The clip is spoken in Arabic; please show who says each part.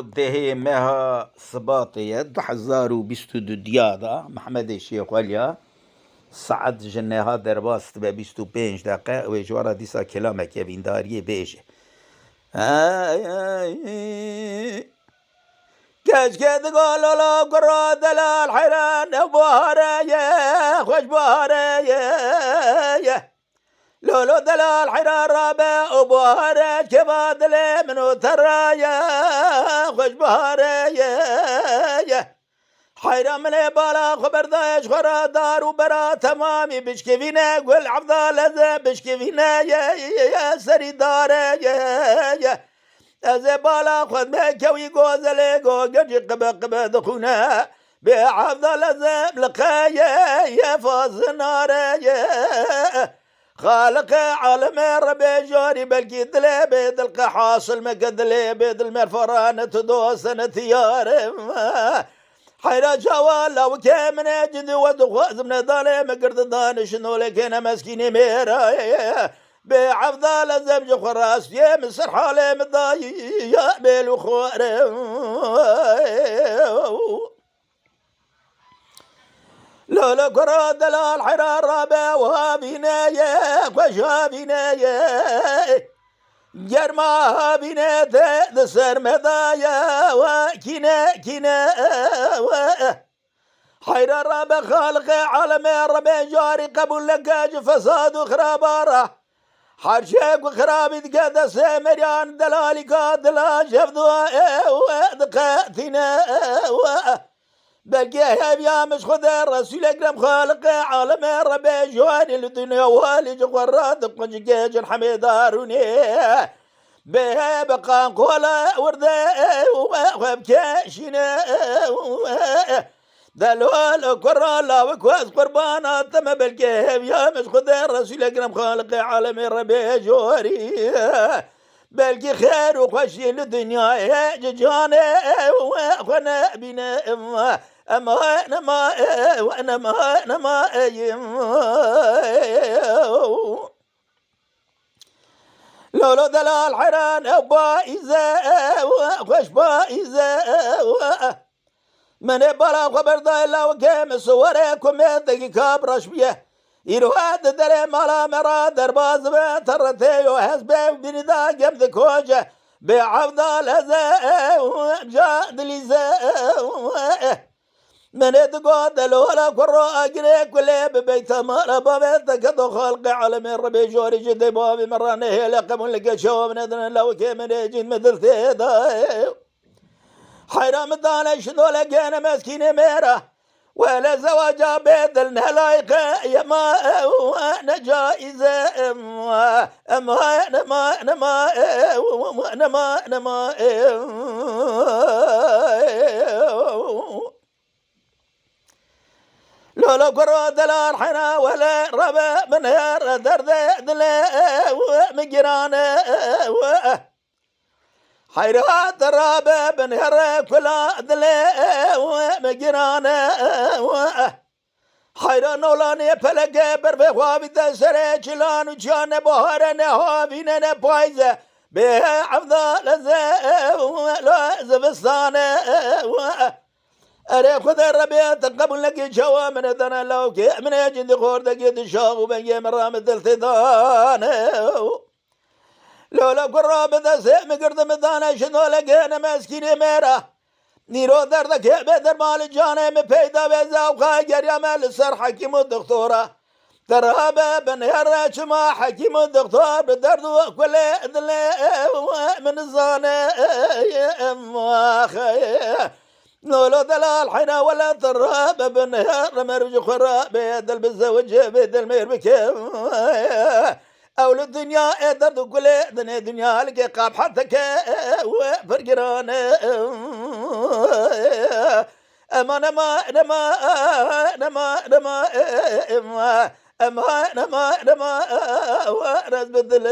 Speaker 1: دهي مها صباطية 2022 ديادا محمد الشيخ وليا صعد جنها درباست به 25 دقيقة وجوارا ديسا كلامك يا بين داري بيجي كاش كده قالوا لا قرا دلال حيران بهارية خوش بهارية لولو دلال حيران رابع بهارية كباد لي منو ترايا خوش بهارية حيران من بالا خبر دايش خورا دار وبرا تمامي بشكفينا قول عبدال زي بشكفينا يا سري دارية از بالا خود مکوی گوزله گوگرجی قبه دخونه به عبدال زب لقایه فاز ناره خالق عالم ربي جاري بلكي دلي بيد القحاصل مقدلي بيد المرفرانة دوسنة تيارم حيرا جوالا وكامن اجد ودخواز من دالي مقرد دانش نولك انا مسكيني ميرا بعفضال زمج خراس يا مسر حالي مضاي يا بيلو خوارم لولا قرا دلال حرار رابع وهابينا يا خوش هابينا يا جرما هابينا دسر مضايا وكنا حيرار رابع خالق عالم ربي جاري قبول لقاج فساد وخراباره حرشاق وخرابي تقاد سامريان دلالي قادلا شفدوا دقاتنا بلقيها بيا مش خذ الرسول اكرم خالق عالم ربي جواني الدنيا والي جغورات قنجيج الحميد هاروني بها بقى قولا ورده وبكاشنا دلوال كرالا وكواز قربانات ما بالكيف يا مش خذ الرسول اكرم خالق عالم ربي جوري بلكي خير وخشي للدنيا جانا وانا بنا اما انا ما وانا ما انا ما لولو دلال حيران بايزة وخش بايزة من بالا خبر دايلا وكيم صوريكم يدقي كابرش بيه يرواد دري مالا مرا درباز بترتي وحسبي بندا قبض كوجه بعفضال هزا جاد ليزا من يدقود لولا قرا اجري كل ببيت مالا بابيت كدو خلق على من ربي جوري جدي بابي مرانه لقم لك شو من ادن لو كي من يجي مدرتي دا حيرام الدانش دول لقينا مسكين ميرا ولا زواجا بيدل نلايق يا ما وانا جائزة اما انا ما انا ما انا ما انا ما لولا قرا دلال حنا ولا ربا من هر درد دلا مجرانا حيرات رابع بنهر كلا دلا ومجرانا حيران نولاني فلقى برفي خوابي تسري چلان وچان بهارن هابين بايزة بها عفضال زبستان أري خذ الربيع تقبل لك جوا من دنا لو كي من يجد خوردك يدشاغ وبنجي مرام الثلثدان لولا قراب ذا سيم قرد مدانا شنو لقينا مسكين ميرا نيرو دردك بدر مال جانا مبيدا بيزا وخاجر يا مال سر حكيم الدكتورة ترابا بنهر شما حكيم الدكتور بدرد وكل من الزانة لولا دلال حنا ولا ترابا بنهر مرج خراب بيد البزوج بيد المير بكيم أول الدنيا إدر كل الدنيا لك قاب حتى وفرقران أما نما نما نما نما أما نما نما ورز بدل